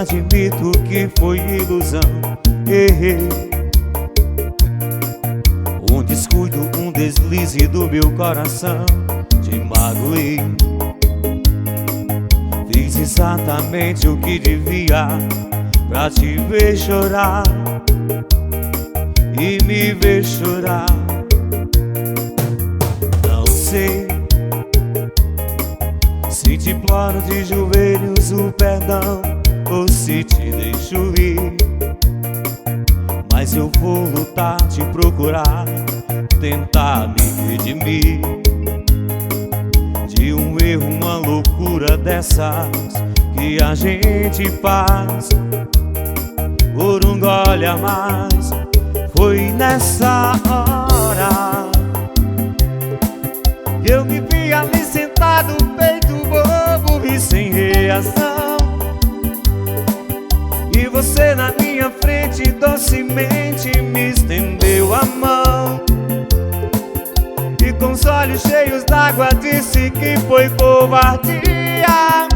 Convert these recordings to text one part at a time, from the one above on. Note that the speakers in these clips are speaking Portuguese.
admito que foi ilusão. Errei. Um descuido, um deslize do meu coração. Te magoei. Fiz exatamente o que devia pra te ver chorar e me ver chorar. Não sei se te imploro de joelhos o perdão ou se te deixo ir, mas eu vou lutar, te procurar, tentar me redimir de um erro, uma loucura dessas que a gente faz por um gole a mais. Foi nessa hora que eu me vi ali sentado, feito bobo e sem reação, e você na minha frente docemente me estendeu a mão e com os olhos cheios d'água disse que foi covardia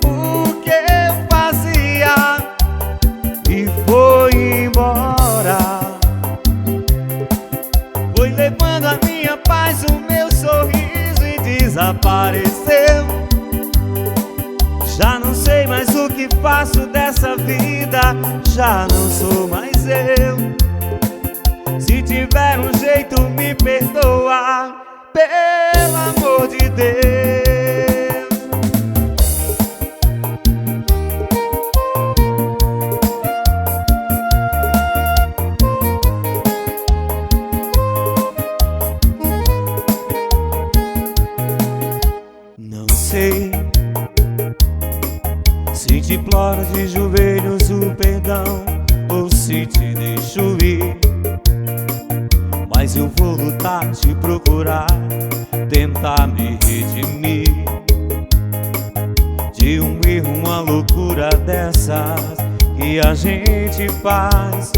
o que eu fazia, e foi embora. Foi levando a minha paz, o meu sorriso e desapareceu. Já não sei mais o que faço dessa vida, já não sou mais eu. Se tiver um jeito, me perdoa, pelo amor de Deus. Não sei se te imploro de joelhos o perdão ou se te deixo ir, mas eu vou lutar, te procurar, tentar me redimir de um erro, uma loucura dessas que a gente faz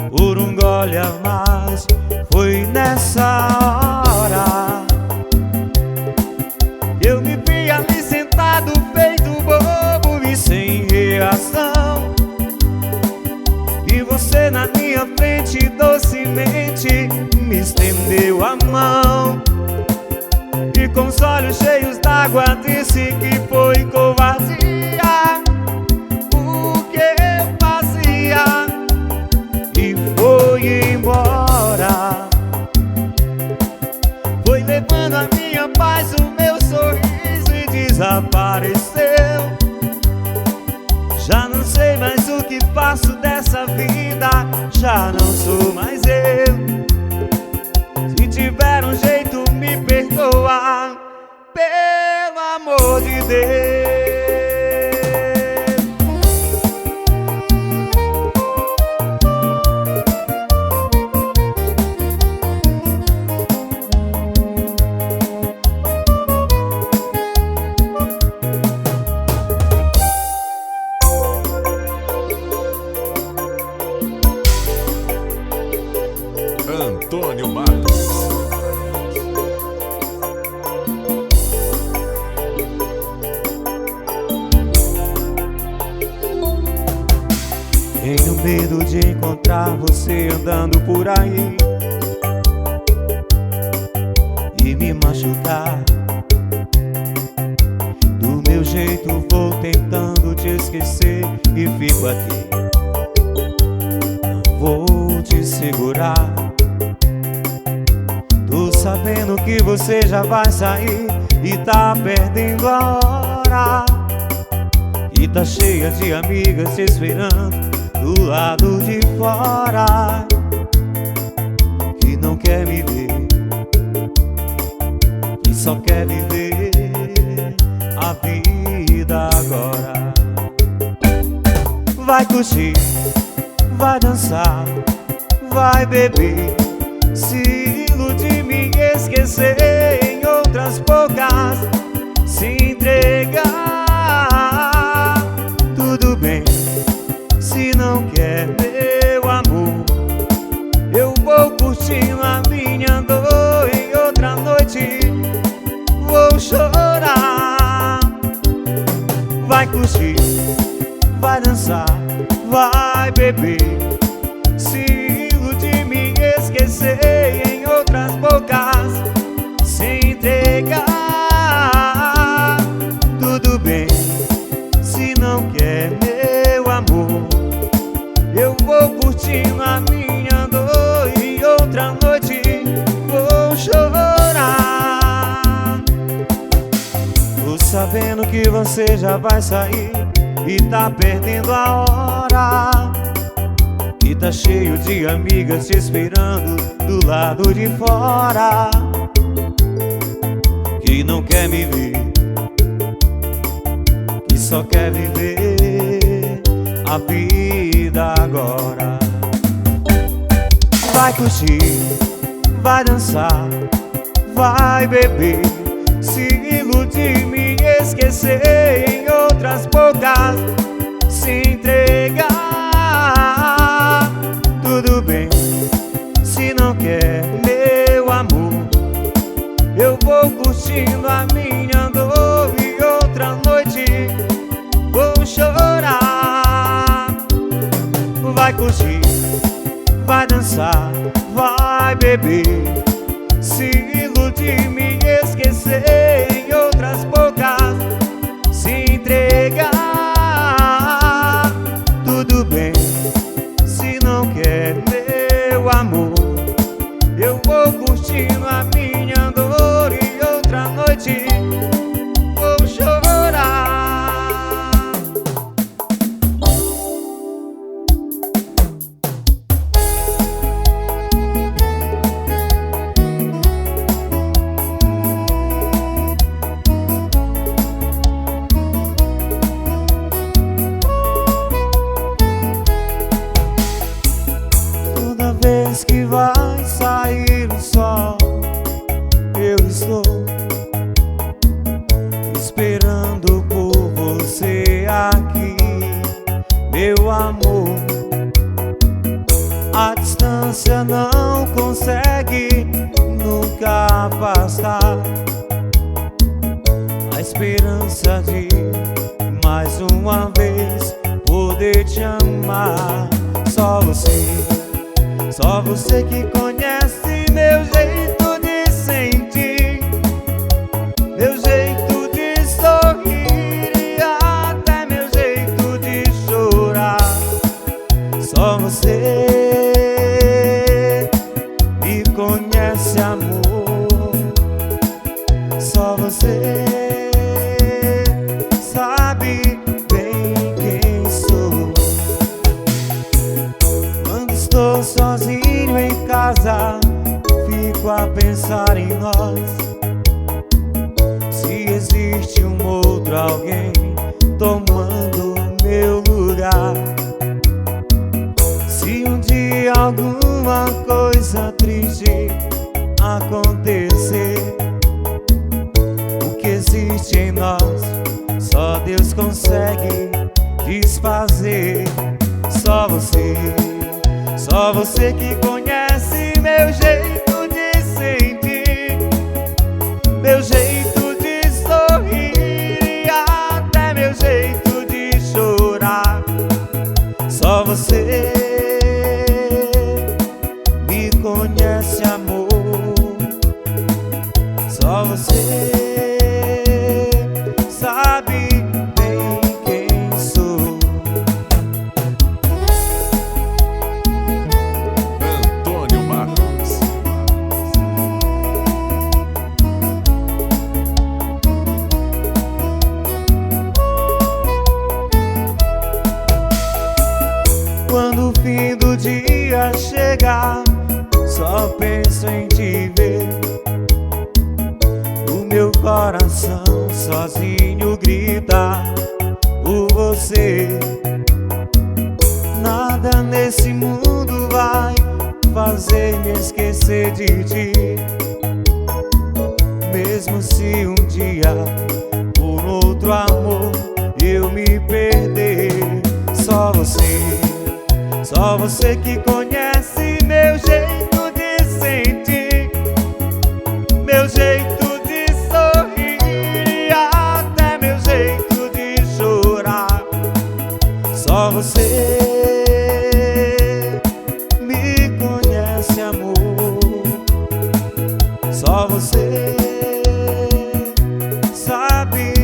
por um gole a mais. Foi nessa hora eu me vi ali sentado, feito bobo e sem reação, e você na minha frente docemente me estendeu a mão e com os olhos cheios d'água disse que foi covardia o que eu fazia, e foi embora. Foi levando a minha paz, o meu sorriso e desapareceu. Já não sei mais o que faço dessa vida, já não sou mais eu. Se tiver um jeito, me perdoa, pelo amor de Deus. Antônio Matos. Tenho medo de encontrar você andando por aí e me machucar. Do meu jeito vou tentando te esquecer e fico aqui. Não vou te segurar. Tô sabendo que você já vai sair e tá perdendo a hora, e tá cheia de amigas te esperando do lado de fora, que não quer me ver, que só quer viver a vida agora. Vai curtir, vai dançar, vai beber, se iludir, me esquecer, em outras poucas se entregar. Tudo bem, se não quer meu amor, eu vou curtindo a minha dor, em outra noite vou chorar. Vai curtir, vai dançar, vai beber, se iludir, me esquecer em outras bocas, se entregar. Tudo bem, se não quer meu amor, eu vou curtindo a minha dor e outra noite vou chorar. Tô sabendo que você já vai sair e tá perdendo a hora, e tá cheio de amigas te esperando do lado de fora, que não quer me ver, que só quer viver a vida agora. Vai curtir, vai dançar, vai beber, se iludir, me esquecer em outras bocas, se entregar. Tudo bem, se não quer meu amor, eu vou curtindo a minha dor e outra noite vou chorar. Vai curtir, vai dançar, vai beber, se iludir, me esquecer em outras bocas, se entregar. Tudo bem, se não quer meu amor, eu vou curtindo a minha dor e outra noite vou chorar. Toda vez que vai sair o sol, eu estou esperando por você aqui, meu amor. A distância não consegue nunca afastar a esperança de mais uma vez poder te amar. Só você que conhece meu jeito de sentir, meu jeito de sorrir e até meu jeito de chorar. Só você me conhece, amor. Só você sabe bem quem sou. Quando estou sozinho em casa, fico a pensar em nós. Se existe um outro alguém tomando meu lugar, se um dia alguma coisa triste acontecer, o que existe em nós só Deus consegue desfazer. Só você que conhece meu jeito de sentir, meu jeito de sorrir e até meu jeito de chorar. Só você me conhece, amor. Só você sabe bem quem sou. Antônio Matos. Quando o fim do dia chegar, só penso em te ver. O meu coração sozinho grita por você. Nada nesse mundo vai fazer me esquecer de ti. Mesmo se um dia por outro amor eu me perder, só você que conhece meu jeito de sentir, meu jeito de sorrir e até meu jeito de chorar. sabe